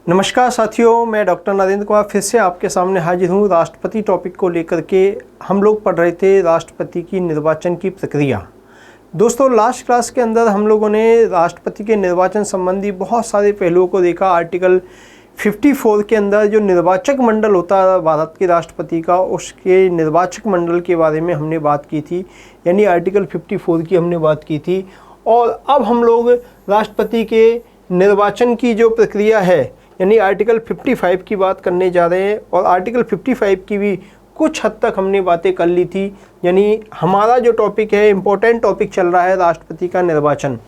नमस्कार साथियों, मैं डॉक्टर नरेंद्र कुमार फिर से आपके सामने हाजिर हूँ। राष्ट्रपति टॉपिक को लेकर के हम लोग पढ़ रहे थे राष्ट्रपति की निर्वाचन की प्रक्रिया। दोस्तों, लास्ट क्लास के अंदर हम लोगों ने राष्ट्रपति के निर्वाचन संबंधी बहुत सारे पहलुओं को देखा। आर्टिकल 54 के अंदर जो निर्वाचक मंडल होता है भारत के राष्ट्रपति का, उसके निर्वाचक मंडल के बारे में हमने बात की थी, यानी आर्टिकल 54 की हमने बात की थी। और अब हम लोग राष्ट्रपति के निर्वाचन की जो प्रक्रिया है यानी आर्टिकल 55 की बात करने जा रहे हैं। और आर्टिकल 55 की भी कुछ हद तक हमने बातें कर ली थी, यानी हमारा जो टॉपिक है, इम्पोर्टेंट टॉपिक चल रहा है राष्ट्रपति का निर्वाचन।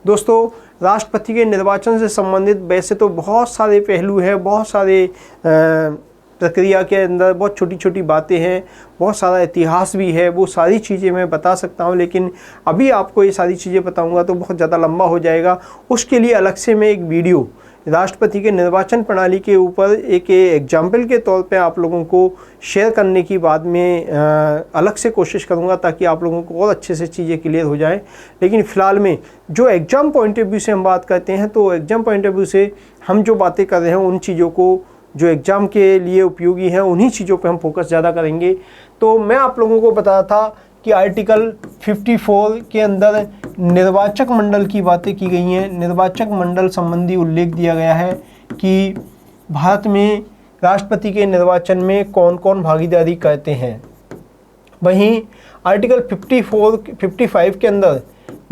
दोस्तों, राष्ट्रपति के निर्वाचन से संबंधित वैसे तो बहुत सारे पहलू हैं, बहुत सारे प्रक्रिया के अंदर बहुत छोटी छोटी बातें हैं, बहुत सारा इतिहास भी है। वो सारी चीज़ें मैं बता सकता हूँ, लेकिन अभी आपको ये सारी चीज़ें बताऊँगा तो बहुत ज़्यादा लंबा हो जाएगा। उसके लिए अलग से मैं एक वीडियो राष्ट्रपति के निर्वाचन प्रणाली के ऊपर एक एग्जाम्पल के तौर पे आप लोगों को शेयर करने की बाद में अलग से कोशिश करूंगा, ताकि आप लोगों को और अच्छे से चीज़ें क्लियर हो जाएं। लेकिन फ़िलहाल में जो एग्ज़ाम पॉइंट ऑफ व्यू से हम बात करते हैं, तो एग्ज़ाम पॉइंट ऑफ व्यू से हम जो बातें कर रहे हैं उन चीज़ों को जो एग्ज़ाम के लिए उपयोगी हैं उन्हीं चीज़ों पे हम फोकस ज़्यादा करेंगे। तो मैं आप लोगों को बताया था कि आर्टिकल 54 के अंदर निर्वाचक मंडल की बातें की गई हैं। निर्वाचक मंडल संबंधी उल्लेख दिया गया है कि भारत में राष्ट्रपति के निर्वाचन में कौन कौन भागीदारी करते हैं। वहीं आर्टिकल 55 के अंदर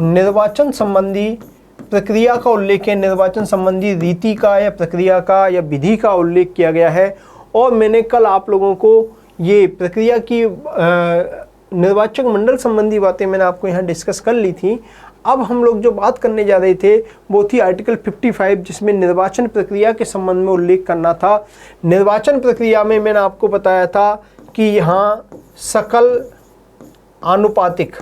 निर्वाचन संबंधी प्रक्रिया का उल्लेख है, निर्वाचन संबंधी रीति का या प्रक्रिया का या विधि का उल्लेख किया गया है। और मैंने कल आप लोगों को ये प्रक्रिया की निर्वाचक मंडल संबंधी बातें मैंने आपको यहाँ डिस्कस कर ली थी। अब हम लोग जो बात करने जा रहे थे वो थी आर्टिकल 55, जिसमें निर्वाचन प्रक्रिया के संबंध में उल्लेख करना था। निर्वाचन प्रक्रिया में मैंने आपको बताया था कि यहाँ सकल आनुपातिक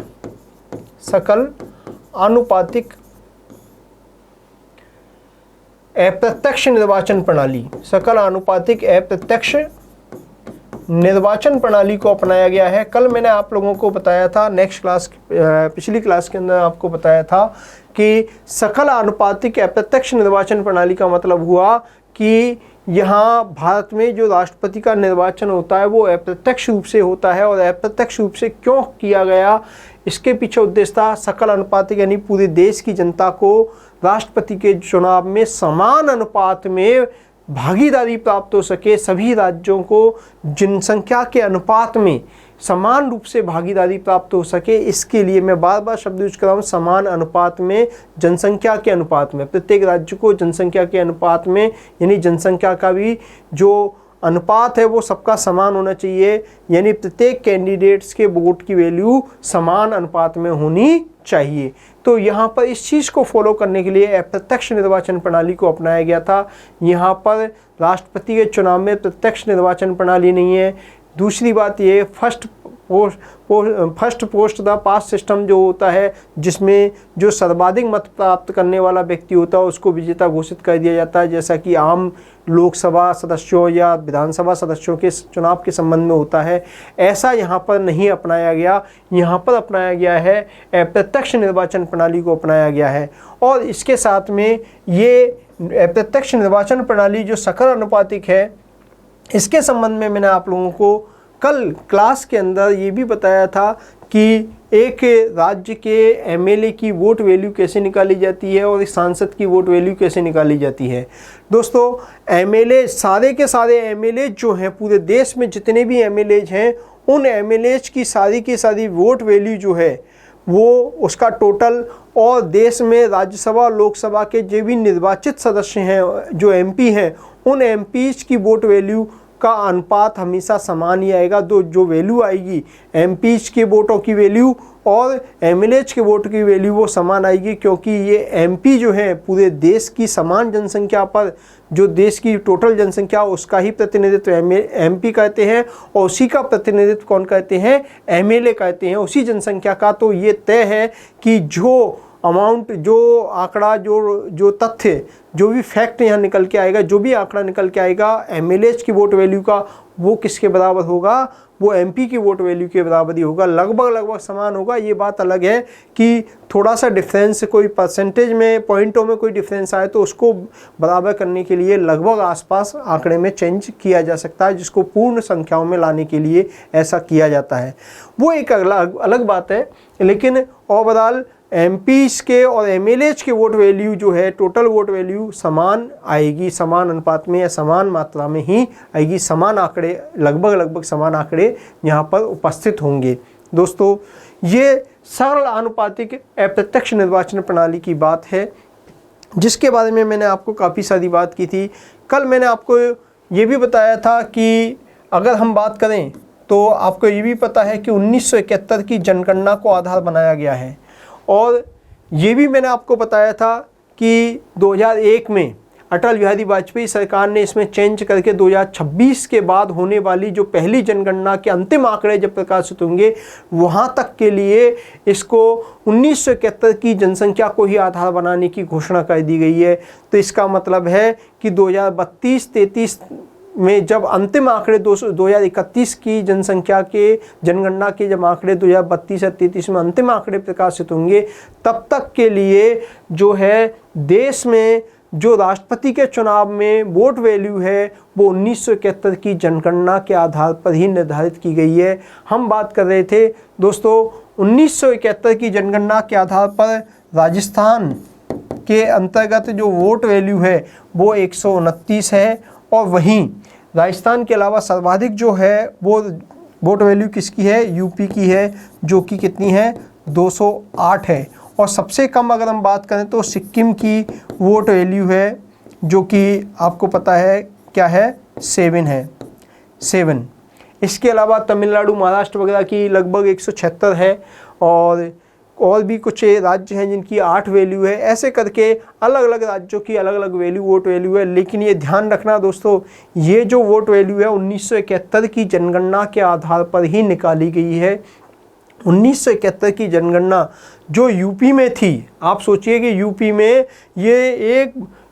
अप्रत्यक्ष निर्वाचन प्रणाली, सकल आनुपातिक अप्रत्यक्ष निर्वाचन प्रणाली को अपनाया गया है। कल मैंने आप लोगों को बताया था, पिछली क्लास के अंदर आपको बताया था कि सकल आनुपातिक अप्रत्यक्ष निर्वाचन प्रणाली का मतलब हुआ कि यहाँ भारत में जो राष्ट्रपति का निर्वाचन होता है वो अप्रत्यक्ष रूप से होता है। और अप्रत्यक्ष रूप से क्यों किया गया, इसके पीछे उद्देश्य था सकल अनुपातिक, यानी पूरे देश की जनता को राष्ट्रपति के चुनाव में समान अनुपात में भागीदारी प्राप्त हो सके, सभी राज्यों को जनसंख्या के अनुपात में समान रूप से भागीदारी प्राप्त हो सके। इसके लिए मैं बार बार शब्द यूज कर रहा हूँ, समान अनुपात में, जनसंख्या के अनुपात में, प्रत्येक राज्य को जनसंख्या के अनुपात में, यानी जनसंख्या का भी जो अनुपात है वो सबका समान होना चाहिए, यानी प्रत्येक कैंडिडेट्स के वोट की वैल्यू समान अनुपात में होनी चाहिए। तो यहाँ पर इस चीज़ को फॉलो करने के लिए अप्रत्यक्ष निर्वाचन प्रणाली को अपनाया गया था। यहाँ पर राष्ट्रपति के चुनाव में प्रत्यक्ष निर्वाचन प्रणाली नहीं है। दूसरी बात ये, first post the pass system जो होता है, जिसमें जो सर्वाधिक मत प्राप्त करने वाला व्यक्ति होता है उसको विजेता घोषित कर दिया जाता है, जैसा कि आम लोकसभा सदस्यों या विधानसभा सदस्यों के चुनाव के संबंध में होता है। ऐसा यहाँ पर नहीं अपनाया गया। यहाँ पर अपनाया गया है अप्रत्यक्ष निर्वाचन प्रणाली को अपनाया गया है। और इसके साथ में ये अप्रत्यक्ष निर्वाचन प्रणाली जो सकल अनुपातिक है, इसके संबंध में मैंने आप लोगों को कल क्लास के अंदर ये भी बताया था कि एक राज्य के एमएलए की वोट वैल्यू कैसे निकाली जाती है और एक सांसद की वोट वैल्यू कैसे निकाली जाती है। दोस्तों, एमएलए, सारे के सारे एमएलए जो हैं पूरे देश में, जितने भी एमएलए हैं, उन एमएलए की सारी वोट वैल्यू जो है वो उसका टोटल, और देश में राज्यसभा लोकसभा के जो भी निर्वाचित सदस्य हैं, जो एमपी हैं, उन एमपीज की वोट वैल्यू का अनुपात हमेशा समान ही आएगा। जो वैल्यू आएगी एमपीज के वोटों की वैल्यू और एमएलएज के वोट की वैल्यू वो समान आएगी, क्योंकि ये एमपी जो है पूरे देश की समान जनसंख्या पर, जो देश की टोटल जनसंख्या उसका ही प्रतिनिधित्व एमपी कहते हैं, और उसी का प्रतिनिधित्व कौन कहते हैं, एमएलए कहते हैं, उसी जनसंख्या का। तो ये तय है कि जो अमाउंट, जो आंकड़ा, जो तथ्य, जो भी फैक्ट यहाँ निकल के आएगा, जो भी आंकड़ा निकल के आएगा एमएलएज की वोट वैल्यू का, वो किसके बराबर होगा, वो एमपी की वोट वैल्यू के बराबरी होगा, लगभग समान होगा। ये बात अलग है कि थोड़ा सा डिफरेंस, कोई परसेंटेज में, पॉइंटों में कोई डिफरेंस आए तो उसको बराबर करने के लिए लगभग आसपास आंकड़े में चेंज किया जा सकता है, जिसको पूर्ण संख्याओं में लाने के लिए ऐसा किया जाता है, वो एक अलग बात है। लेकिन ओवरऑल एमपीज के और एमएलएज के वोट वैल्यू जो है, टोटल वोट वैल्यू समान आएगी, समान अनुपात में या समान मात्रा में ही आएगी, समान आंकड़े, लगभग समान आंकड़े यहाँ पर उपस्थित होंगे। दोस्तों, ये सरल आनुपातिक अप्रत्यक्ष निर्वाचन प्रणाली की बात है, जिसके बारे में मैंने आपको काफ़ी सारी बात की थी। कल मैंने आपको ये भी बताया था कि अगर हम बात करें तो आपको ये भी पता है कि 1971 की जनगणना को आधार बनाया गया है, और ये भी मैंने आपको बताया था कि 2001 में अटल बिहारी वाजपेयी सरकार ने इसमें चेंज करके 2026 के बाद होने वाली जो पहली जनगणना के अंतिम आंकड़े जब प्रकाशित होंगे, वहाँ तक के लिए इसको 1971 की जनसंख्या को ही आधार बनाने की घोषणा कर दी गई है। तो इसका मतलब है कि 2032-33 में जब अंतिम आंकड़े 2031 की जनसंख्या के जनगणना के जब आंकड़े 2032 या 33 में अंतिम आंकड़े प्रकाशित होंगे, तब तक के लिए जो है देश में जो राष्ट्रपति के चुनाव में वोट वैल्यू है वो 1971 की जनगणना के आधार पर ही निर्धारित की गई है। हम बात कर रहे थे दोस्तों 1971 की जनगणना के आधार पर राजस्थान के अंतर्गत जो वोट वैल्यू है वो 129 है, और वहीं राजस्थान के अलावा सर्वाधिक जो है वो वोट वैल्यू किसकी है, यूपी की है, जो कि कितनी है, 208 है। और सबसे कम अगर हम बात करें तो सिक्किम की वोट वैल्यू है, जो कि आपको पता है क्या है, 7 है, 7। इसके अलावा तमिलनाडु, महाराष्ट्र वगैरह की लगभग 176 है, और भी कुछ राज्य हैं जिनकी 8 वैल्यू है। ऐसे करके अलग अलग राज्यों की अलग अलग वैल्यू, वोट वैल्यू है। लेकिन ये ध्यान रखना दोस्तों, ये जो वोट वैल्यू है 1971 की जनगणना के आधार पर ही निकाली गई है। 1971 की जनगणना जो यूपी में थी, आप सोचिए कि यूपी में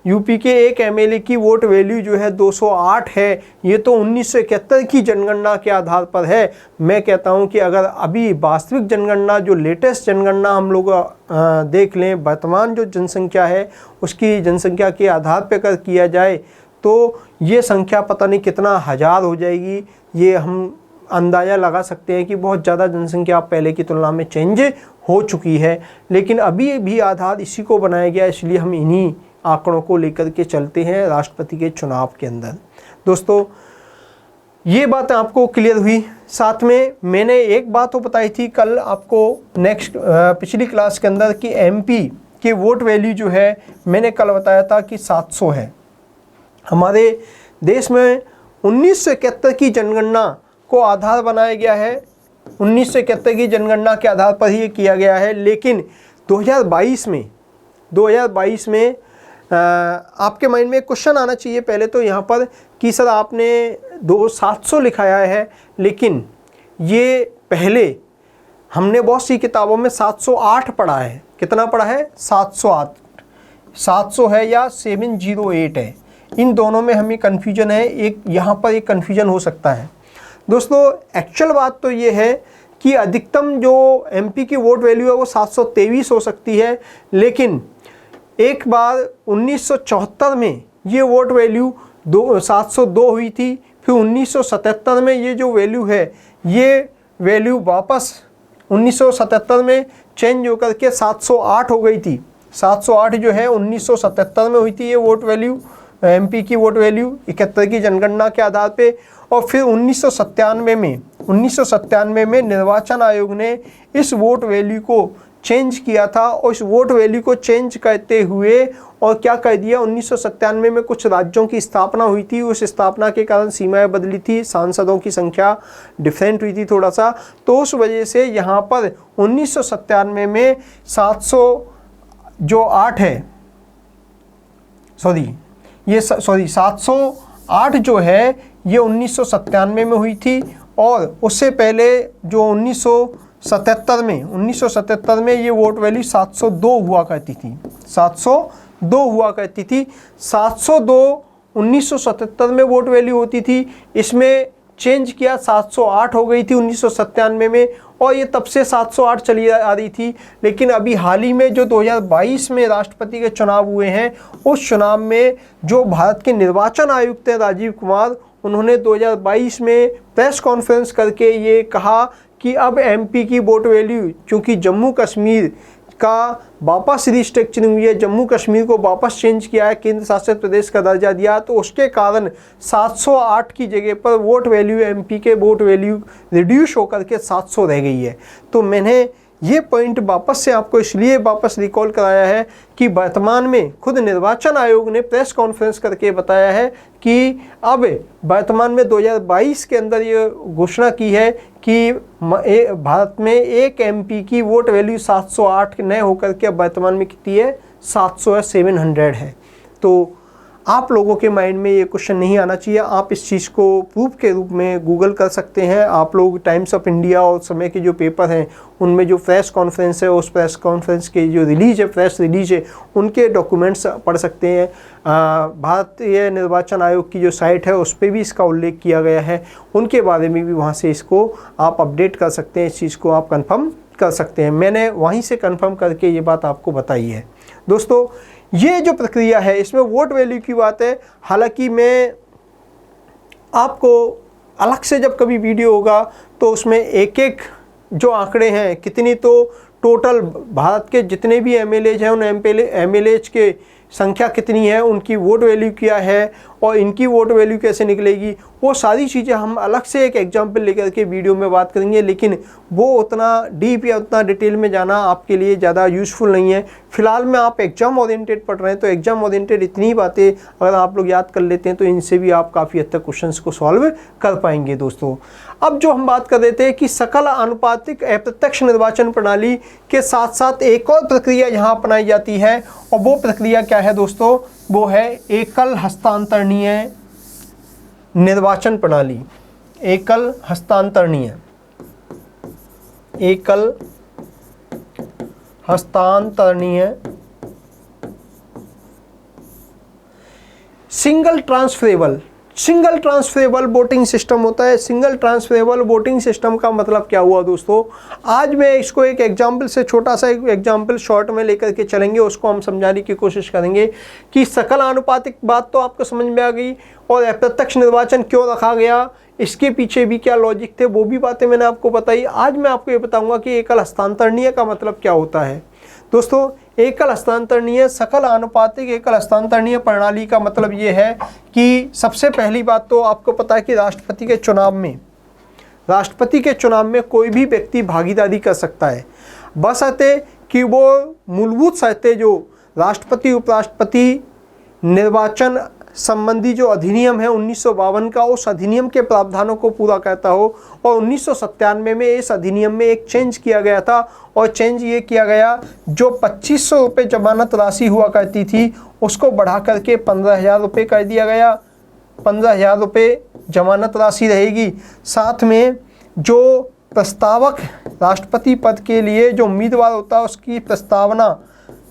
यूपी के एक एमएलए की वोट वैल्यू जो है 208 है, ये तो 1971 की जनगणना के आधार पर है। मैं कहता हूं कि अगर अभी वास्तविक जनगणना, जो लेटेस्ट जनगणना हम लोग देख लें, वर्तमान जो जनसंख्या है उसकी जनसंख्या के आधार पर अगर किया जाए तो ये संख्या पता नहीं कितना हज़ार हो जाएगी। ये हम अंदाज़ा लगा सकते हैं कि बहुत ज़्यादा जनसंख्या पहले की तुलना में चेंज हो चुकी है। लेकिन अभी भी आधार इसी को बनाया गया, इसलिए हम इन्हीं आंकड़ों को लेकर के चलते हैं राष्ट्रपति के चुनाव के अंदर। दोस्तों, ये बात आपको क्लियर हुई। साथ में मैंने एक बात तो बताई थी कल आपको पिछली क्लास के अंदर कि एमपी के वोट वैल्यू जो है, मैंने कल बताया था कि 700 है। हमारे देश में 1971 की जनगणना को आधार बनाया गया है, 1971 की जनगणना के आधार पर ही किया गया है। लेकिन 2022 में आपके माइंड में क्वेश्चन आना चाहिए पहले तो यहाँ पर कि सर आपने 700 लिखाया है, लेकिन ये पहले हमने बहुत सी किताबों में 708 पढ़ा है। कितना पढ़ा है? 708। 700 है या 708 है, इन दोनों में हमें कन्फ्यूजन है। एक यहाँ पर एक कन्फ्यूजन हो सकता है। दोस्तों, एक्चुअल बात तो ये है कि अधिकतम जो एमपी की वोट वैल्यू है वो 723 हो सकती है, लेकिन एक बार 1974 में ये वोट वैल्यू 702 हुई थी। फिर 1977 में ये जो वैल्यू है, ये वैल्यू वापस 1977 में चेंज होकर के 708 हो गई थी। 708 जो है 1977 में हुई थी ये वोट वैल्यू, एमपी की वोट वैल्यू 71 की जनगणना के आधार पे। और फिर 1997 में निर्वाचन आयोग ने इस वोट वैल्यू को चेंज किया था, और इस वोट वैल्यू को चेंज करते हुए और क्या कर दिया, 1997 में कुछ राज्यों की स्थापना हुई थी। उस स्थापना के कारण सीमाएं बदली थी, सांसदों की संख्या डिफरेंट हुई थी थोड़ा सा, तो उस वजह से यहाँ पर 1997 में 708 है, 708 जो है ये 1997 में हुई थी। और उससे पहले जो 1977 में ये वोट वैल्यू 702 हुआ करती थी, 702 हुआ करती थी। 702 1977 में वोट वैल्यू होती थी, इसमें चेंज किया, 708 हो गई थी 1997 में, और ये तब से 708 चली आ रही थी। लेकिन अभी हाल ही में जो 2022 में राष्ट्रपति के चुनाव हुए हैं, उस चुनाव में जो भारत के निर्वाचन आयुक्त हैं राजीव कुमार, उन्होंने 2022 में प्रेस कॉन्फ्रेंस करके ये कहा कि अब एमपी की वोट वैल्यू, चूँकि जम्मू कश्मीर का वापस रिस्ट्रक्चरिंग हुई है, जम्मू कश्मीर को वापस चेंज किया है, केंद्र शासित प्रदेश का दर्जा दिया, तो उसके कारण 708 की जगह पर वोट वैल्यू, एमपी के वोट वैल्यू रिड्यूस होकर के 700 रह गई है। तो मैंने ये पॉइंट वापस से आपको इसलिए वापस रिकॉल कराया है कि वर्तमान में खुद निर्वाचन आयोग ने प्रेस कॉन्फ्रेंस करके बताया है कि अब वर्तमान में 2022 के अंदर ये घोषणा की है कि भारत में एक एमपी की वोट वैल्यू 708 न होकर के अब वर्तमान में कितनी है, 700 या 700 है। तो आप लोगों के माइंड में ये क्वेश्चन नहीं आना चाहिए। आप इस चीज़ को प्रूफ के रूप में गूगल कर सकते हैं। आप लोग टाइम्स ऑफ इंडिया और समय के जो पेपर हैं उनमें जो प्रेस कॉन्फ्रेंस है, उस प्रेस कॉन्फ्रेंस की जो रिलीज है, प्रेस रिलीज है, उनके डॉक्यूमेंट्स पढ़ सकते हैं। भारतीय निर्वाचन आयोग की जो साइट है उस पर भी इसका उल्लेख किया गया है, उनके बारे में भी वहाँ से इसको आप अपडेट कर सकते हैं, इस चीज़ को आप कन्फर्म कर सकते हैं। मैंने वहीं से कन्फर्म करके ये बात आपको बताई है। दोस्तों, ये जो प्रक्रिया है इसमें वोट वैल्यू की बात है। हालांकि मैं आपको अलग से जब कभी वीडियो होगा तो उसमें एक एक जो आंकड़े हैं, कितनी तो टोटल भारत के जितने भी एमएलएज हैं उन एमएलएज के संख्या कितनी है, उनकी वोट वैल्यू क्या है और इनकी वोट वैल्यू कैसे निकलेगी, वो सारी चीज़ें हम अलग से एक एग्जाम्पल लेकर के वीडियो में बात करेंगे। लेकिन वो उतना डीप या उतना डिटेल में जाना आपके लिए ज़्यादा यूज़फुल नहीं है। फिलहाल में आप एग्जाम ओरिएंटेड पढ़ रहे हैं तो एग्जाम ओरिएंटेड इतनी बातें अगर आप लोग याद कर लेते हैं तो इनसे भी आप काफ़ी हद तक क्वेश्चंस को सॉल्व कर पाएंगे। दोस्तों, अब जो हम बात कर रहे थे कि सकल आनुपातिक अप्रत्यक्ष निर्वाचन प्रणाली के साथ साथ एक और प्रक्रिया यहाँ अपनाई जाती है, और वो प्रक्रिया क्या है दोस्तों, वो है एकल हस्तांतरणीय निर्वाचन प्रणाली। एकल हस्तांतरणीय सिंगल ट्रांसफरेबल वोटिंग सिस्टम होता है। सिंगल ट्रांसफरेबल वोटिंग सिस्टम का मतलब क्या हुआ दोस्तों, आज मैं इसको एक एग्जाम्पल से, छोटा सा एक एग्जाम्पल शॉर्ट में लेकर के चलेंगे, उसको हम समझाने की कोशिश करेंगे कि सकल आनुपातिक बात तो आपको समझ में आ गई, और अप्रत्यक्ष निर्वाचन क्यों रखा गया, इसके पीछे भी क्या लॉजिक थे, वो भी बातें मैंने आपको बताई। आज मैं आपको ये बताऊंगा कि एकल हस्तांतरणीय का मतलब क्या होता है। दोस्तों, एकल हस्तांतरणीय, सकल आनुपातिक एकल हस्तांतरणीय प्रणाली का मतलब ये है कि सबसे पहली बात तो आपको पता है कि राष्ट्रपति के चुनाव में कोई भी व्यक्ति भागीदारी कर सकता है, बशर्ते कि वो मूलभूत शर्तें जो राष्ट्रपति उपराष्ट्रपति निर्वाचन संबंधी जो अधिनियम है 1952 का, उस अधिनियम के प्रावधानों को पूरा करता हो। और 1997 में इस अधिनियम में एक चेंज किया गया था, और चेंज ये किया गया, जो 2500 रुपये जमानत राशि हुआ करती थी उसको बढ़ा करके 15,000 रुपये कर दिया गया। 15,000 रुपये जमानत राशि रहेगी। साथ में जो प्रस्तावक राष्ट्रपति पद के लिए जो उम्मीदवार होता है उसकी प्रस्तावना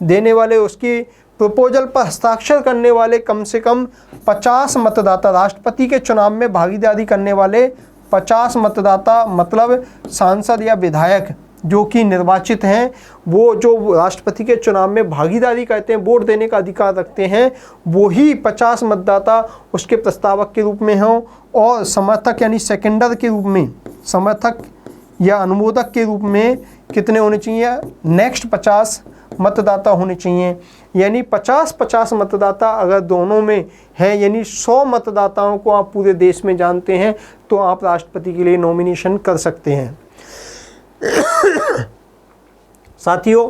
देने वाले, उसकी प्रपोजल पर हस्ताक्षर करने वाले कम से कम 50 मतदाता, राष्ट्रपति के चुनाव में भागीदारी करने वाले 50 मतदाता, मतलब सांसद या विधायक जो कि निर्वाचित हैं, वो जो राष्ट्रपति के चुनाव में भागीदारी करते हैं, वोट देने का अधिकार रखते हैं, वही 50 मतदाता उसके प्रस्तावक के रूप में हों, और समर्थक यानी सेकेंडर के रूप में, समर्थक या अनुमोदक के रूप में कितने होने चाहिए, नेक्स्ट 50 मतदाता होने चाहिए। यानी 50-50 मतदाता अगर दोनों में हैं, यानी 100 मतदाताओं को आप पूरे देश में जानते हैं, तो आप राष्ट्रपति के लिए नॉमिनेशन कर सकते हैं। साथियों,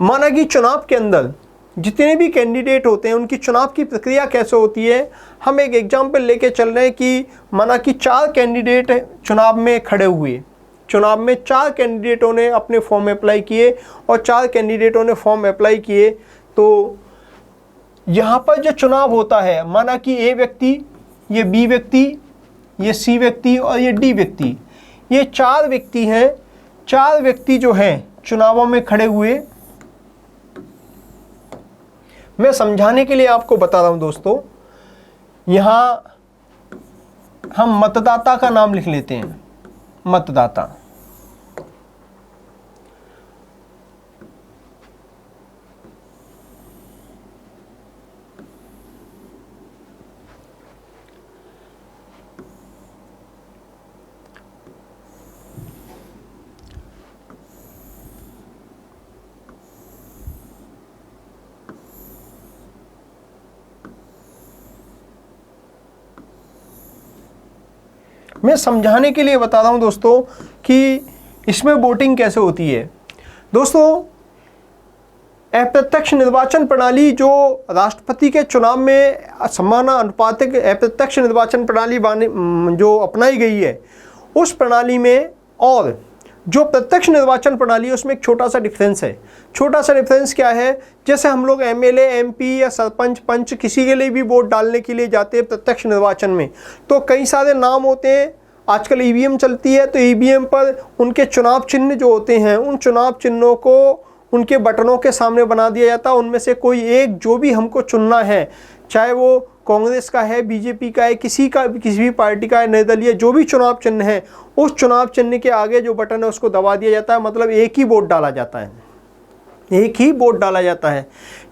माना कि चुनाव के अंदर जितने भी कैंडिडेट होते हैं उनकी चुनाव की प्रक्रिया कैसे होती है, हम एक एग्जाम्पल लेके चल रहे हैं कि माना कि 4 कैंडिडेट चुनाव में खड़े हुए, चुनाव में 4 कैंडिडेटों ने अपने फॉर्म अप्लाई किए और 4 कैंडिडेटों ने फॉर्म अप्लाई किए। तो यहाँ पर जो चुनाव होता है, माना कि ए व्यक्ति, ये बी व्यक्ति, ये सी व्यक्ति और ये डी व्यक्ति, ये 4 व्यक्ति हैं। 4 व्यक्ति जो हैं चुनावों में खड़े हुए। मैं समझाने के लिए आपको बता रहा हूँ दोस्तों, यहाँ हम मतदाता का नाम लिख लेते हैं, मतदाता। मैं समझाने के लिए बता रहा हूं दोस्तों कि इसमें वोटिंग कैसे होती है। दोस्तों, अप्रत्यक्ष निर्वाचन प्रणाली जो राष्ट्रपति के चुनाव में समानुपातिक अप्रत्यक्ष निर्वाचन प्रणाली जो अपनाई गई है, उस प्रणाली में और जो प्रत्यक्ष निर्वाचन प्रणाली है उसमें एक छोटा सा डिफरेंस है। छोटा सा डिफरेंस क्या है? जैसे हम लोग एमएलए, एमपी या सरपंच, पंच किसी के लिए भी वोट डालने के लिए जाते हैं प्रत्यक्ष निर्वाचन में, तो कई सारे नाम होते हैं। आजकल ईवीएम चलती है, तो ईवीएम पर उनके चुनाव चिन्ह जो होते हैं, उन चुनाव चिन्हों को उनके बटनों के सामने बना दिया जाता है। उनमें से कोई एक जो भी हमको चुनना है, चाहे वो कांग्रेस का है, बीजेपी का है, किसी भी पार्टी का है, निर्दलीय, जो भी चुनाव चिन्ह है, उस चुनाव चिन्ह के आगे जो बटन है उसको दबा दिया जाता है। मतलब एक ही वोट डाला जाता है, एक ही वोट डाला जाता है।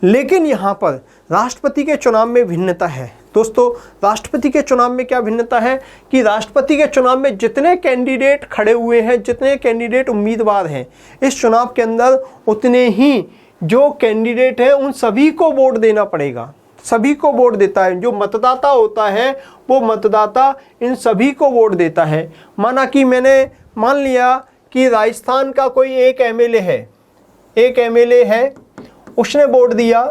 लेकिन यहाँ पर राष्ट्रपति के चुनाव में भिन्नता है। दोस्तों, राष्ट्रपति के चुनाव में क्या भिन्नता है कि राष्ट्रपति के चुनाव में जितने कैंडिडेट खड़े हुए हैं, जितने कैंडिडेट उम्मीदवार हैं इस चुनाव के अंदर, उतने ही जो कैंडिडेट हैं उन सभी को वोट देना पड़ेगा। सभी को वोट देता है। जो मतदाता होता है वो मतदाता इन सभी को वोट देता है। माना कि मैंने मान लिया कि राजस्थान का कोई एक एमएलए है, उसने वोट दिया,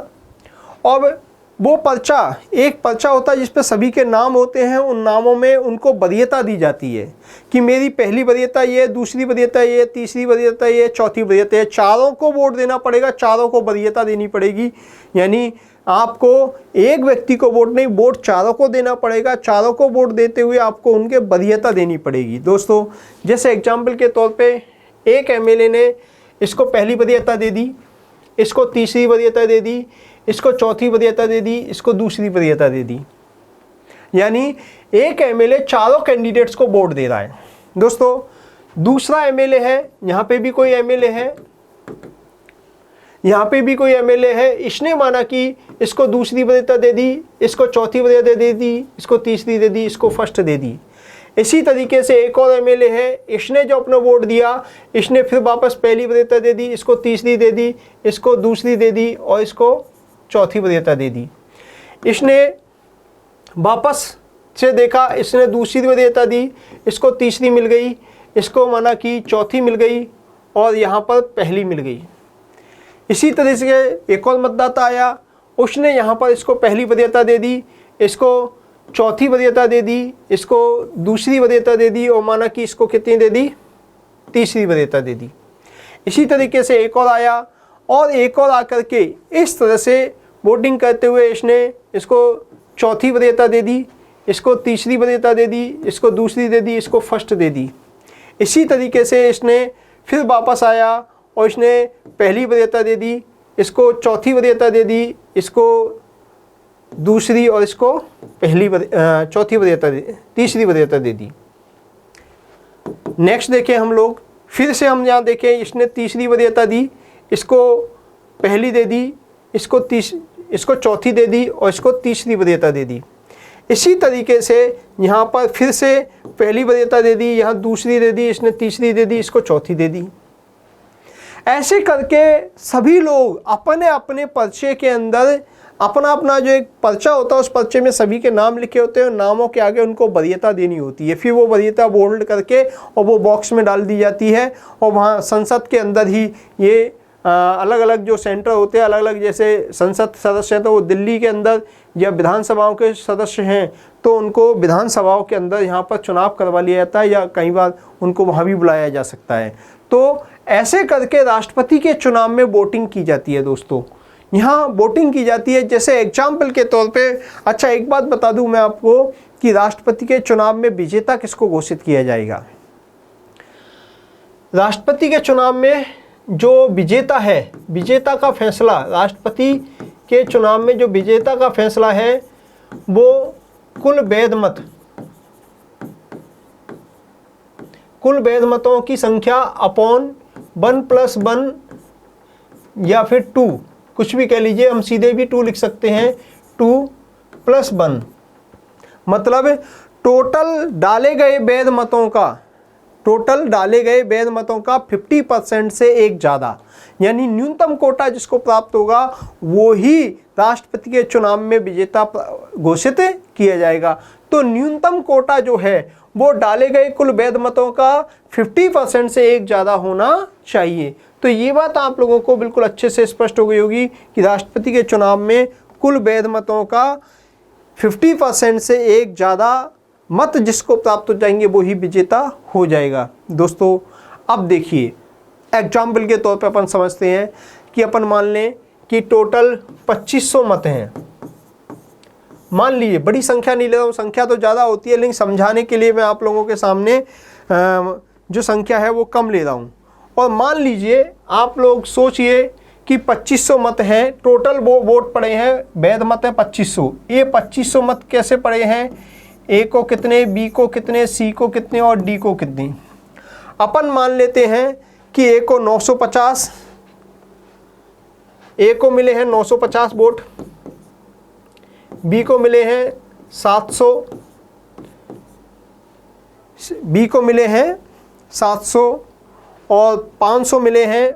और वो एक पर्चा होता है जिस पे सभी के नाम होते हैं। उन नामों में उनको वरीयता दी जाती है कि मेरी पहली वरीयता ये, दूसरी वरीयता ये, तीसरी वरीयता ये, चौथी वरीयता ये। चारों को वोट देना पड़ेगा, चारों को वरीयता देनी पड़ेगी। यानी आपको एक व्यक्ति को वोट नहीं, वोट चारों को देना पड़ेगा। चारों को वोट देते हुए आपको उनके वरीयता देनी पड़ेगी। दोस्तों, जैसे एग्जाम्पल के तौर पे एक एमएलए ने इसको पहली वरीयता दे दी, इसको तीसरी वरीयता दे दी, इसको चौथी वरीयता दे दी, इसको दूसरी वरीयता दे दी। यानी एक एमएलए चारों कैंडिडेट्स को वोट दे रहा है। दोस्तों, दूसरा एमएलए है, यहाँ पे भी कोई एमएलए है, यहाँ पे भी कोई एमएलए है। इसने माना कि इसको दूसरी वरीयता दे दी, इसको चौथी वरीयता दे दी, इसको तीसरी दे दी, इसको फर्स्ट दे दी। इसी तरीके से एक और एमएलए है, इसने जो अपना वोट दिया, इसने फिर वापस पहली वरीयता दे दी, इसको तीसरी दे दी, इसको दूसरी दे दी और इसको चौथी वरीयता दे दी। इसने वापस से देखा, इसने दूसरी वरीयता दी, इसको तीसरी मिल गई, इसको माना कि चौथी मिल गई और यहाँ पर पहली मिल गई। इसी तरह से एक और मतदाता आया, उसने यहाँ पर इसको पहली वरीयता दे दी, इसको चौथी वरीयता दे दी, इसको दूसरी वरीयता दे दी और माना कि इसको कितनी दे दी, तीसरी वरीयता दे दी। इसी तरीके से एक और आया और एक और आकर के इस तरह से वोटिंग करते हुए इसने इसको चौथी वरीयता दे दी, इसको तीसरी वरीयता दे दी, इसको दूसरी दे दी, इसको फर्स्ट दे दी। इसी तरीके से इसने फिर वापस आया और इसने पहली वरीयता दे दी, इसको चौथी वरीयता दे दी, इसको दूसरी और इसको चौथी वरीयता तीसरी वरीयता दे दी। नेक्स्ट देखें हम लोग, फिर से हम यहाँ देखें, इसने तीसरी वरीयता दी, इसको पहली दे दी, इसको चौथी दे दी और इसको तीसरी वरीयता दे दी। इसी तरीके से यहाँ पर फिर से पहली वरीयता दे दी, यहाँ दूसरी दे दी, इसने तीसरी दे दी, इसको चौथी दे दी। ऐसे करके सभी लोग अपने अपने पर्चे के अंदर अपना अपना जो एक पर्चा होता है, उस पर्चे में सभी के नाम लिखे होते हैं। नामों के आगे उनको वरीयता देनी होती है। फिर वो वरीयता बोल्ड करके और वो बॉक्स में डाल दी जाती है और वहाँ संसद के अंदर ही ये अलग अलग जो सेंटर होते हैं, अलग अलग जैसे संसद सदस्य हैं तो वो दिल्ली के अंदर, या विधानसभाओं के सदस्य हैं तो उनको विधानसभाओं के अंदर यहाँ पर चुनाव करवा लिया जाता है, या कई बार उनको वहाँ भी बुलाया जा सकता है। तो ऐसे करके राष्ट्रपति के चुनाव में वोटिंग की जाती है। दोस्तों, यहाँ वोटिंग की जाती है। जैसे एग्जाम्पल के तौर पे, अच्छा एक बात बता दूं मैं आपको कि राष्ट्रपति के चुनाव में विजेता किसको घोषित किया जाएगा। राष्ट्रपति के चुनाव में जो विजेता है, विजेता का फैसला, राष्ट्रपति के चुनाव में जो विजेता का फैसला है वो कुल वैध मत कुल वैध मतों की संख्या अपॉन 1+1 या फिर 2, कुछ भी कह लीजिए, हम सीधे भी 2 लिख सकते हैं, 2+1 मतलब टोटल डाले गए वैध मतों का, टोटल डाले गए वैध मतों का 50% से एक ज़्यादा, यानी न्यूनतम कोटा जिसको प्राप्त होगा वो ही राष्ट्रपति के चुनाव में विजेता घोषित किया जाएगा। तो न्यूनतम कोटा जो है वो डाले गए कुल वैध मतों का 50% से एक ज़्यादा होना चाहिए। तो ये बात आप लोगों को बिल्कुल अच्छे से स्पष्ट हो गई होगी कि राष्ट्रपति के चुनाव में कुल वैध मतों का 50% से एक ज़्यादा मत जिसको प्राप्त हो जाएंगे वो ही विजेता हो जाएगा। दोस्तों अब देखिए एग्जाम्पल के तौर पर अपन समझते हैं कि अपन मान लें कि टोटल 2500 मत हैं। मान लीजिए, बड़ी संख्या नहीं ले रहा हूँ, संख्या तो ज़्यादा होती है, लेकिन समझाने के लिए मैं आप लोगों के सामने जो संख्या है वो कम ले रहा हूँ। और मान लीजिए आप लोग सोचिए कि 2500 मत हैं, टोटल वो वोट पड़े हैं, वैध मत हैं 2500। ये 2500 मत कैसे पड़े हैं, ए को कितने, बी को कितने, सी को कितने और डी को कितने। अपन मान लेते हैं कि ए को 950, ए को मिले हैं 950 वोट, बी को मिले हैं 700, बी को मिले हैं 700 और 500 मिले हैं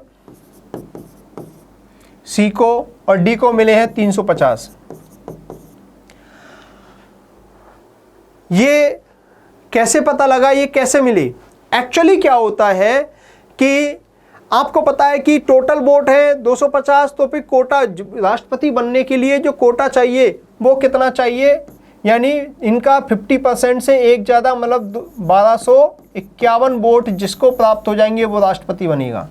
सी को, और डी को मिले हैं 350। ये कैसे पता लगा, ये कैसे मिली? एक्चुअली क्या होता है कि आपको पता है कि टोटल वोट है 250, तो फिर कोटा राष्ट्रपति बनने के लिए जो कोटा चाहिए वो कितना चाहिए, यानी इनका 50% से एक ज़्यादा, मतलब 1251 वोट जिसको प्राप्त हो जाएंगे वो राष्ट्रपति बनेगा।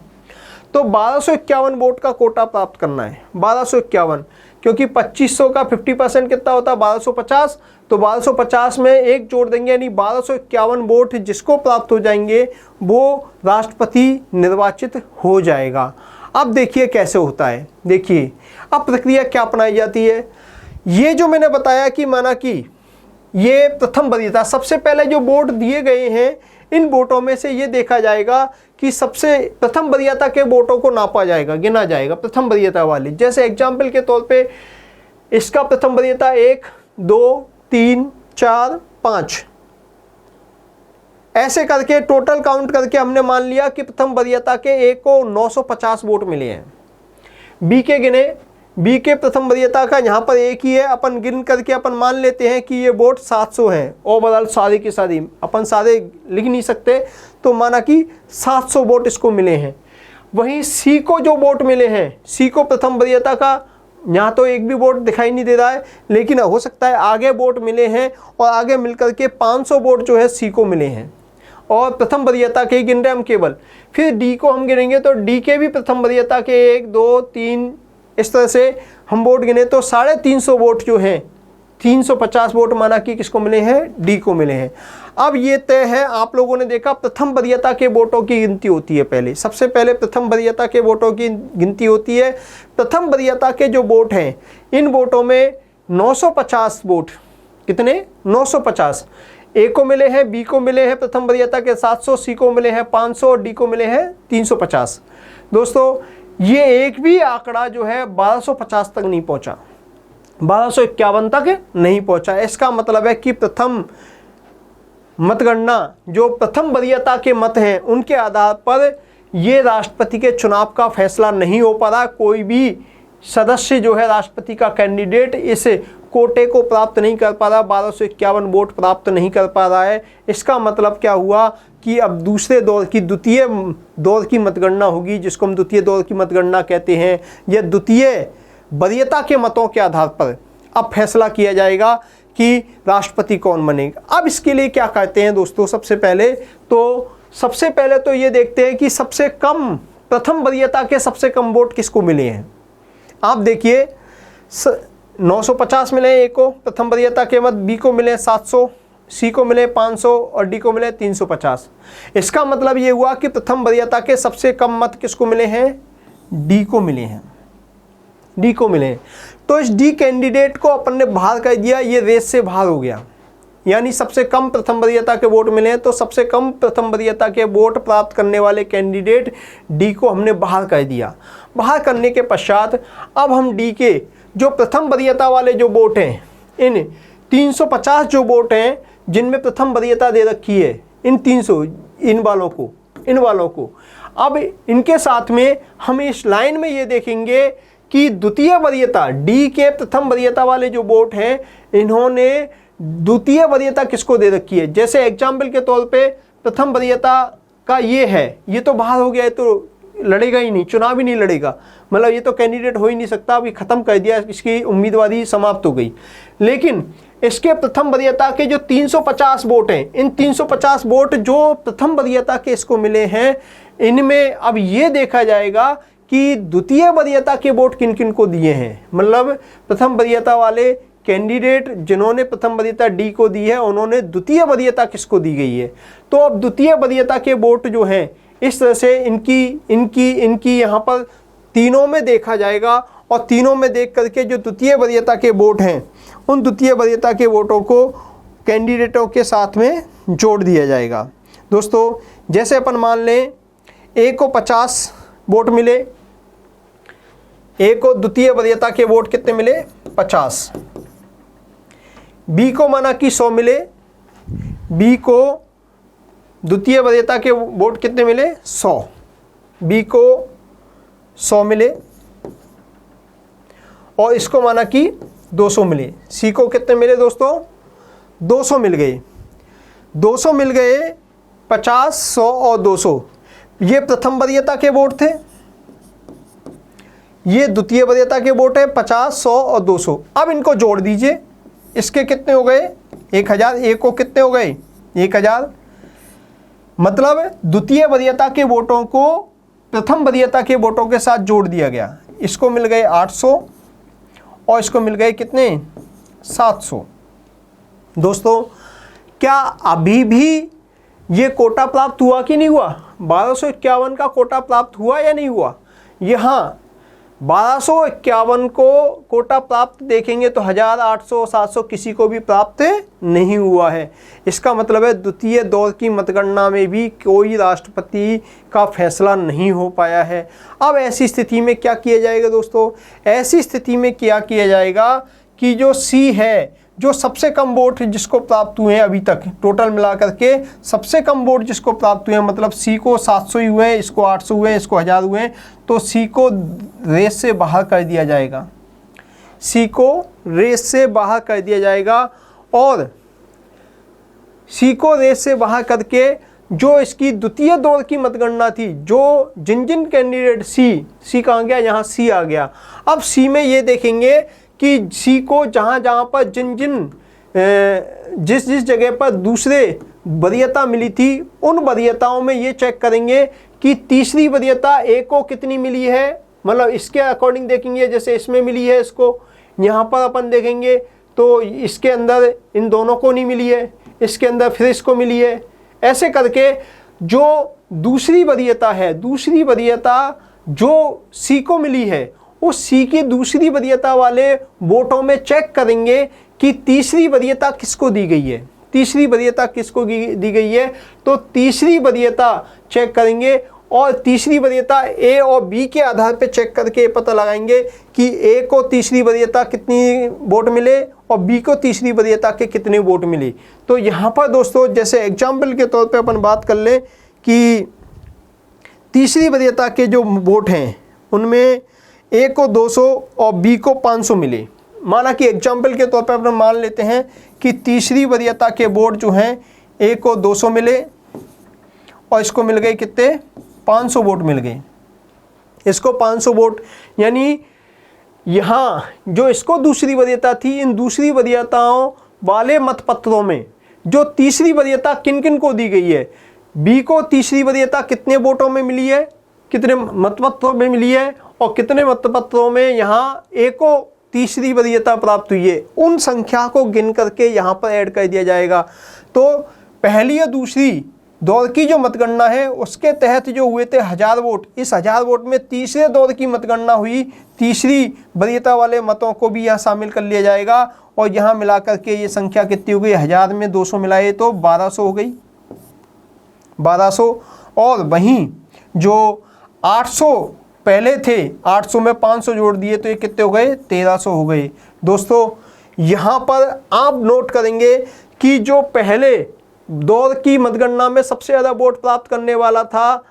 तो 1251 वोट का कोटा प्राप्त करना है, 1251, क्योंकि 2500 का 50% कितना होता है 1250, तो 1250 में एक जोड़ देंगे, यानी 1251 वोट जिसको प्राप्त हो जाएंगे वो राष्ट्रपति निर्वाचित हो जाएगा। अब देखिए कैसे होता है, देखिए अब प्रक्रिया क्या अपनाई जाती है। ये जो मैंने बताया कि माना कि ये प्रथम वरीयता, सबसे पहले जो वोट दिए गए हैं इन वोटों में से ये देखा जाएगा कि सबसे प्रथम वरीयता के वोटों को नापा जाएगा, गिना जाएगा प्रथम वरीयता वाले। जैसे एग्जाम्पल के तौर पे इसका प्रथम वरीयता 1, 2, 3, 4, 5 ऐसे करके टोटल काउंट करके हमने मान लिया कि प्रथम वरीयता के ए को 950 वोट मिले हैं। बी के गिने, बी के प्रथम वरीयता का यहाँ पर एक ही है, अपन गिन करके अपन मान लेते हैं कि ये वोट 700 हैं। ओवरऑल सारी की सारी अपन सारे लिख नहीं सकते, तो माना कि 700 वोट इसको मिले हैं। वहीं सी को जो वोट मिले हैं, सी को प्रथम वरीयता का यहाँ तो एक भी वोट दिखाई नहीं दे रहा है, लेकिन हो सकता है आगे वोट मिले हैं और आगे मिलकर के 500 वोट जो है सी को मिले हैं, और प्रथम वरीयता के ही गिन रहे हम केवल। फिर डी को हम गिनेंगे तो डी के भी प्रथम वरीयता के 1, 2, 3 इस तरह से हम वोट गिने तो 350 वोट जो हैं, 350 वोट माना कि किसको मिले हैं, डी को मिले हैं। अब ये तय है, आप लोगों ने देखा प्रथम वरीयता के वोटों की गिनती होती है। पहले सबसे पहले प्रथम वरीयता के वोटों की गिनती होती है। प्रथम वरीयता के जो वोट हैं इन वोटों में 950 वोट, कितने 950 ए को मिले हैं, बी को मिले हैं प्रथम वरीयता के 700, सी को मिले हैं 500 और डी को मिले हैं 350। दोस्तों ये एक भी आंकड़ा जो है 1250 तक नहीं पहुंचा, 1251 तक नहीं पहुंचा। इसका मतलब है कि प्रथम मतगणना जो प्रथम वरीयता के मत हैं उनके आधार पर ये राष्ट्रपति के चुनाव का फैसला नहीं हो पा रहा। कोई भी सदस्य जो है राष्ट्रपति का कैंडिडेट इस कोटे को प्राप्त नहीं कर पा रहा, 1251 वोट प्राप्त नहीं कर पा रहा है। इसका मतलब क्या हुआ कि अब दूसरे दौर की द्वितीय दौर की मतगणना होगी, जिसको हम द्वितीय दौर की मतगणना कहते हैं। यह द्वितीय वरीयता के मतों के आधार पर अब फैसला किया जाएगा कि राष्ट्रपति कौन बनेगा। अब इसके लिए क्या कहते हैं दोस्तों, सबसे पहले तो ये देखते हैं कि सबसे कम प्रथम वरीयता के सबसे कम वोट किसको मिले हैं। आप देखिए 950 मिले ए को प्रथम वरीयता के मत, बी को मिले 700, सी को मिले 500 और डी को मिले 350। इसका मतलब ये हुआ कि प्रथम वरीयता के सबसे कम मत किसको मिले हैं, डी को मिले हैं, डी को मिले हैं। तो इस डी कैंडिडेट को अपन ने बाहर कर दिया, ये रेस से बाहर हो गया, यानी सबसे कम प्रथम वरीयता के वोट मिले हैं, तो सबसे कम प्रथम वरीयता के वोट प्राप्त करने वाले कैंडिडेट डी को हमने बाहर कर दिया। बाहर करने के पश्चात अब हम डी के जो प्रथम वरीयता वाले जो वोट हैं, इन 350 जो वोट हैं जिनमें प्रथम वरीयता दे रखी है, इन 300 इन वालों को अब इनके साथ में हम इस लाइन में ये देखेंगे कि द्वितीय वरीयता डी के प्रथम वरीयता वाले जो वोट हैं, इन्होंने द्वितीय वरीयता किसको दे रखी है। जैसे एग्जाम्पल के तौर पे प्रथम वरीयता का ये है, ये तो बाहर हो गया है, तो लड़ेगा ही नहीं, चुनाव ही नहीं लड़ेगा, मतलब ये तो कैंडिडेट हो ही नहीं सकता, अभी ख़त्म कर दिया, इसकी उम्मीदवारी समाप्त हो गई। लेकिन इसके प्रथम वरीयता के जो 350 वोट हैं, इन 350 वोट जो प्रथम वरीयता के इसको मिले हैं, इनमें अब ये देखा जाएगा कि द्वितीय वरीयता के वोट किन किन को दिए हैं। मतलब प्रथम वरीयता वाले कैंडिडेट जिन्होंने प्रथम वरीयता डी को दी है, उन्होंने द्वितीय वरीयता किसको दी गई है। तो अब द्वितीय वरीयता के वोट जो हैं, इस तरह से इनकी यहाँ पर तीनों में देखा जाएगा, और तीनों में देख करके जो द्वितीय वरीयता के वोट हैं, उन द्वितीय वरीयता के वोटों को कैंडिडेटों के साथ में जोड़ दिया जाएगा। दोस्तों, जैसे अपन मान लें ए को 50 वोट मिले, ए को द्वितीय वरीयता के वोट कितने मिले 50, बी को माना कि 100 मिले, बी को द्वितीय वरीयता के वोट कितने मिले 100, बी को 100 मिले, और इसको माना कि 200 मिले। सी को कितने मिले दोस्तों 200 मिल गए, 200 मिल गए, 50, 100 और 200, ये प्रथम वरीयता के वोट थे, ये द्वितीय वरीयता के वोट है 50, 100 और 200। अब इनको जोड़ दीजिए, इसके कितने हो गए 1000, एक को कितने हो गए 1000, मतलब द्वितीय वरीयता के वोटों को प्रथम वरीयता के वोटों के साथ जोड़ दिया गया। इसको मिल गए 800 और इसको मिल गए कितने 700। दोस्तों, क्या अभी भी ये कोटा प्राप्त हुआ कि नहीं हुआ, 1251 का कोटा प्राप्त हुआ या नहीं हुआ। यहाँ 1251 को कोटा प्राप्त देखेंगे तो 1000, 800, 700 किसी को भी प्राप्त नहीं हुआ है। इसका मतलब है द्वितीय दौर की मतगणना में भी कोई राष्ट्रपति का फैसला नहीं हो पाया है। अब ऐसी स्थिति में क्या किया जाएगा दोस्तों, ऐसी स्थिति में क्या किया जाएगा कि जो सी है, जो सबसे कम वोट जिसको प्राप्त हुए हैं अभी तक टोटल मिलाकर के सबसे कम वोट जिसको प्राप्त हुए हैं, मतलब सी को 700 ही हुए, इसको 800 हुए, इसको 1000 हुए, तो सी को रेस से बाहर कर दिया जाएगा, सी को रेस से बाहर कर दिया जाएगा। और सी को रेस से बाहर करके जो इसकी द्वितीय दौर की मतगणना थी, जो जिन कैंडिडेट सी कहाँ गया, यहाँ सी आ गया। अब सी में ये देखेंगे कि सी को जहाँ पर जिस जगह पर दूसरे वरीयता मिली थी, उन वरीयताओं में ये चेक करेंगे कि तीसरी वरीयता ए को कितनी मिली है, मतलब इसके अकॉर्डिंग देखेंगे। जैसे इसमें मिली है, इसको यहाँ पर अपन देखेंगे तो इसके अंदर इन दोनों को नहीं मिली है, इसके अंदर फिर इसको मिली है। ऐसे करके जो दूसरी वरीयता है, दूसरी वरीयता जो सी को मिली है, उस सी की दूसरी वरीयता वाले वोटों में चेक करेंगे कि तीसरी वरीयता किसको दी गई है, तीसरी वरीयता किसको दी गई है। तो तीसरी वरीयता चेक करेंगे, और तीसरी वरीयता ए और बी के आधार पे चेक करके पता लगाएंगे कि ए को तीसरी वरीयता कितनी वोट मिले और बी को तीसरी वरीयता के कितने वोट मिले। तो यहाँ पर दोस्तों, जैसे एग्जाम्पल के तौर पे अपन बात कर लें कि तीसरी वरीयता के जो वोट हैं उनमें ए को 200 और बी को 500 मिले। माना कि एग्जाम्पल के तौर पर अपन मान लेते हैं कि तीसरी वरीयता के वोट जो हैं ए को 200 मिले और इसको मिल गए कितने 500 वोट मिल गए, इसको 500 वोट। यानी यहाँ जो इसको दूसरी वरीयता थी, इन दूसरी वरीयताओं वाले मतपत्रों में जो तीसरी वरीयता किन किन को दी गई है, बी को तीसरी वरीयता कितने वोटों में मिली है, कितने मतपत्रों में मिली है, और कितने मतपत्रों में यहाँ ए को तीसरी वरीयता प्राप्त हुई है, उन संख्या को गिन करके यहाँ पर ऐड कर दिया जाएगा। तो पहली या दूसरी दौर की जो मतगणना है उसके तहत जो हुए थे 1000 वोट, इस 1000 वोट में तीसरे दौर की मतगणना हुई, तीसरी वरीयता वाले मतों को भी यहाँ शामिल कर लिया जाएगा और यहाँ मिलाकर के ये संख्या कितनी हो गई, 1000 में 200 मिलाए तो 1200 हो गई, 1200। और वहीं जो 800 पहले थे, 800 में 500 जोड़ दिए तो ये कितने हो गए, 1300 हो गए। दोस्तों यहाँ पर आप नोट करेंगे कि जो पहले दौर की मतगणना में सबसे ज़्यादा वोट प्राप्त करने वाला था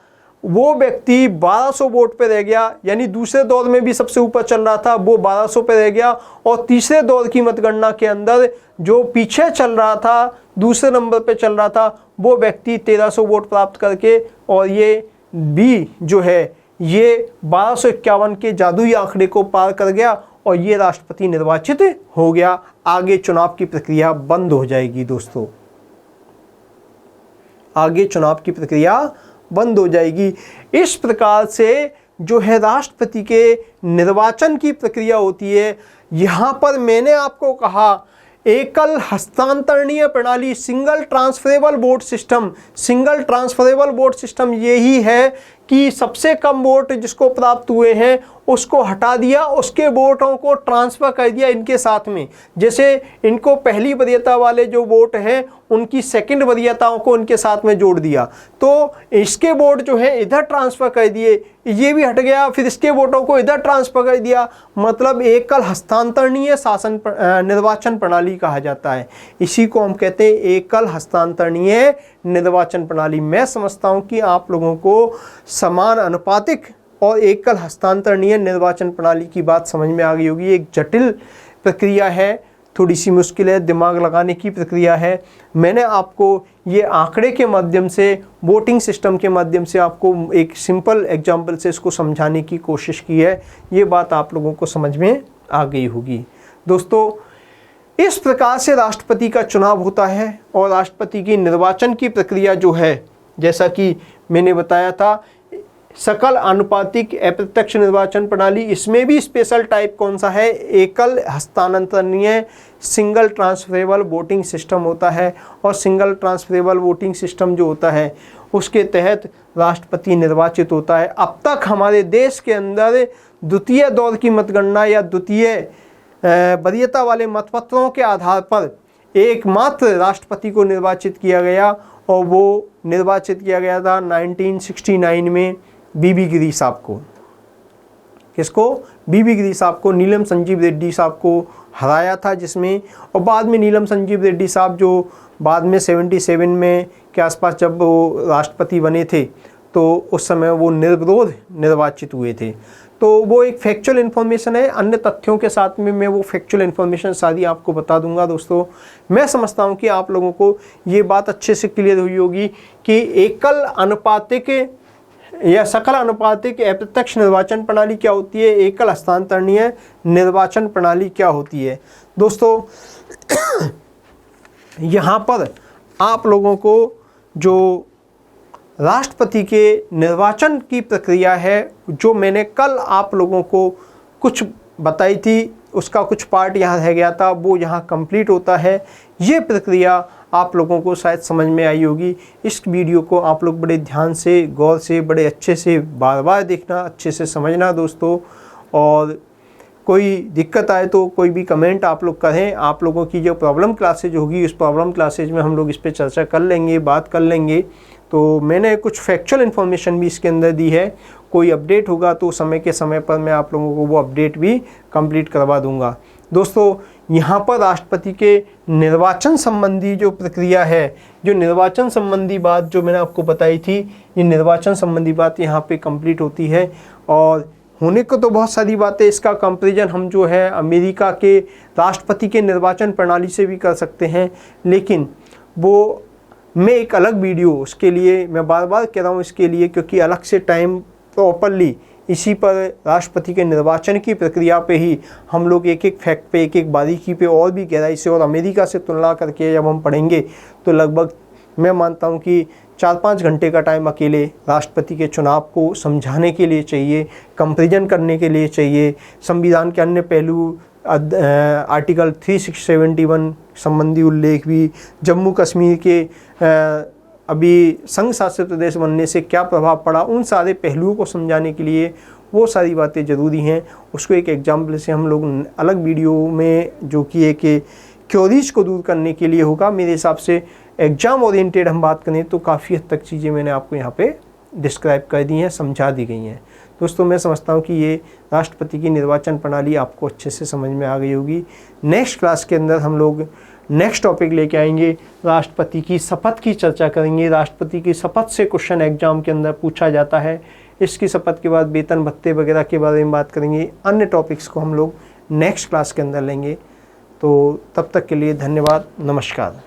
वो व्यक्ति 1200 वोट पे रह गया, यानी दूसरे दौर में भी सबसे ऊपर चल रहा था वो 1200 पे रह गया, और तीसरे दौर की मतगणना के अंदर जो पीछे चल रहा था, दूसरे नंबर पे चल रहा था, वो व्यक्ति 1300 वोट प्राप्त करके, और ये भी जो है ये 1251 के जादुई आंकड़े को पार कर गया और ये राष्ट्रपति निर्वाचित हो गया। आगे चुनाव की प्रक्रिया बंद हो जाएगी दोस्तों, आगे चुनाव की प्रक्रिया बंद हो जाएगी। इस प्रकार से जो है राष्ट्रपति के निर्वाचन की प्रक्रिया होती है। यहाँ पर मैंने आपको कहा एकल हस्तांतरणीय प्रणाली, single transferable vote system, single transferable vote system यही है कि सबसे कम वोट जिसको प्राप्त हुए हैं उसको हटा दिया, उसके वोटों को ट्रांसफ़र कर दिया इनके साथ में। जैसे इनको पहली वरीयता वाले जो वोट हैं उनकी सेकंड वरीयताओं को इनके साथ में जोड़ दिया, तो इसके वोट जो है इधर ट्रांसफ़र कर दिए, ये भी हट गया, फिर इसके वोटों को इधर ट्रांसफ़र कर दिया। मतलब एकल हस्तांतरणीय शासन निर्वाचन प्रणाली कहा जाता है। इसी को हम कहते हैं एकल हस्तांतरणीय निर्वाचन प्रणाली। मैं समझता हूँ कि आप लोगों को समान अनुपातिक और एकल हस्तांतरणीय निर्वाचन प्रणाली की बात समझ में आ गई होगी। एक जटिल प्रक्रिया है, थोड़ी सी मुश्किल है, दिमाग लगाने की प्रक्रिया है। मैंने आपको ये आंकड़े के माध्यम से, वोटिंग सिस्टम के माध्यम से आपको एक सिंपल एग्जाम्पल से इसको समझाने की कोशिश की है। ये बात आप लोगों को समझ में आ गई होगी। दोस्तों इस प्रकार से राष्ट्रपति का चुनाव होता है और राष्ट्रपति की निर्वाचन की प्रक्रिया जो है, जैसा कि मैंने बताया था, सकल आनुपातिक अप्रत्यक्ष निर्वाचन प्रणाली, इसमें भी स्पेशल टाइप कौन सा है, एकल हस्तांतरणीय सिंगल ट्रांसफरेबल वोटिंग सिस्टम होता है। और सिंगल ट्रांसफरेबल वोटिंग सिस्टम जो होता है उसके तहत राष्ट्रपति निर्वाचित होता है। अब तक हमारे देश के अंदर द्वितीय दौर की मतगणना या द्वितीय वरीयता वाले मतपत्रों के आधार पर एकमात्र राष्ट्रपति को निर्वाचित किया गया, और वो निर्वाचित किया गया था 1969 में बीबी गिरी साहब को। किसको? बीबी गिरी साहब को, नीलम संजीव रेड्डी साहब को हराया था जिसमें, और बाद में नीलम संजीव रेड्डी साहब जो बाद में 77 में के आसपास जब वो राष्ट्रपति बने थे तो उस समय वो निर्विरोध निर्वाचित हुए थे। तो वो एक फैक्चुअल इन्फॉर्मेशन है, अन्य तथ्यों के साथ में मैं वो फैक्चुअल इन्फॉर्मेशन सारी आपको बता दूंगा। दोस्तों मैं समझता हूँ कि आप लोगों को ये बात अच्छे से क्लियर हुई होगी कि एकल अनुपातिक या सकल अनुपातिक अप्रत्यक्ष निर्वाचन प्रणाली क्या होती है, एकल हस्तांतरणीय निर्वाचन प्रणाली क्या होती है। दोस्तों यहाँ पर आप लोगों को जो राष्ट्रपति के निर्वाचन की प्रक्रिया है, जो मैंने कल आप लोगों को कुछ बताई थी, उसका कुछ पार्ट यहाँ रह गया था, वो यहाँ कंप्लीट होता है। ये प्रक्रिया आप लोगों को शायद समझ में आई होगी। इस वीडियो को आप लोग बड़े ध्यान से, गौर से, बड़े अच्छे से बार बार देखना, अच्छे से समझना दोस्तों। और कोई दिक्कत आए तो कोई भी कमेंट आप लोग करें। आप लोगों की जो प्रॉब्लम क्लासेज होगी उस प्रॉब्लम क्लासेज में हम लोग इस पर चर्चा कर लेंगे, बात कर लेंगे। तो मैंने कुछ फैक्चुअल इन्फॉर्मेशन भी इसके अंदर दी है, कोई अपडेट होगा तो समय के समय पर मैं आप लोगों को वो अपडेट भी कंप्लीट करवा दूंगा। दोस्तों यहाँ पर राष्ट्रपति के निर्वाचन संबंधी जो प्रक्रिया है, जो निर्वाचन संबंधी बात जो मैंने आपको बताई थी, ये निर्वाचन संबंधी बात यहाँ पे कंप्लीट होती है। और होने को तो बहुत सारी बातें, इसका कंपैरिजन हम जो है अमेरिका के राष्ट्रपति के निर्वाचन प्रणाली से भी कर सकते हैं, लेकिन वो मैं एक अलग वीडियो, उसके लिए मैं बार बार कह रहा हूँ इसके लिए, क्योंकि अलग से टाइम प्रॉपरली इसी पर राष्ट्रपति के निर्वाचन की प्रक्रिया पे ही हम लोग एक एक फैक्ट पे, एक एक बारीकी पे और भी गहराई से और अमेरिका से तुलना करके जब हम पढ़ेंगे तो लगभग मैं मानता हूँ कि 4-5 घंटे का टाइम अकेले राष्ट्रपति के चुनाव को समझाने के लिए चाहिए, कंपैरिजन करने के लिए चाहिए। संविधान के अन्य पहलू, आर्टिकल 371 संबंधी उल्लेख भी, जम्मू कश्मीर के अभी संघ शासित प्रदेश बनने से क्या प्रभाव पड़ा, उन सारे पहलुओं को समझाने के लिए वो सारी बातें ज़रूरी हैं। उसको एक एग्जाम्पल से हम लोग अलग वीडियो में जो कि एक क्योरीज को दूर करने के लिए होगा। मेरे हिसाब से एग्ज़ाम ओरिएंटेड हम बात करें तो काफ़ी हद तक चीज़ें मैंने आपको यहाँ पे डिस्क्राइब कर दी हैं, समझा दी गई हैं। दोस्तों मैं समझता हूँ कि ये राष्ट्रपति की निर्वाचन प्रणाली आपको अच्छे से समझ में आ गई होगी। नेक्स्ट क्लास के अंदर हम लोग नेक्स्ट टॉपिक लेके आएंगे, राष्ट्रपति की शपथ की चर्चा करेंगे। राष्ट्रपति की शपथ से क्वेश्चन एग्जाम के अंदर पूछा जाता है। इसकी शपथ के बाद वेतन भत्ते वगैरह के बारे में बात करेंगे। अन्य टॉपिक्स को हम लोग नेक्स्ट क्लास के अंदर लेंगे। तो तब तक के लिए धन्यवाद, नमस्कार।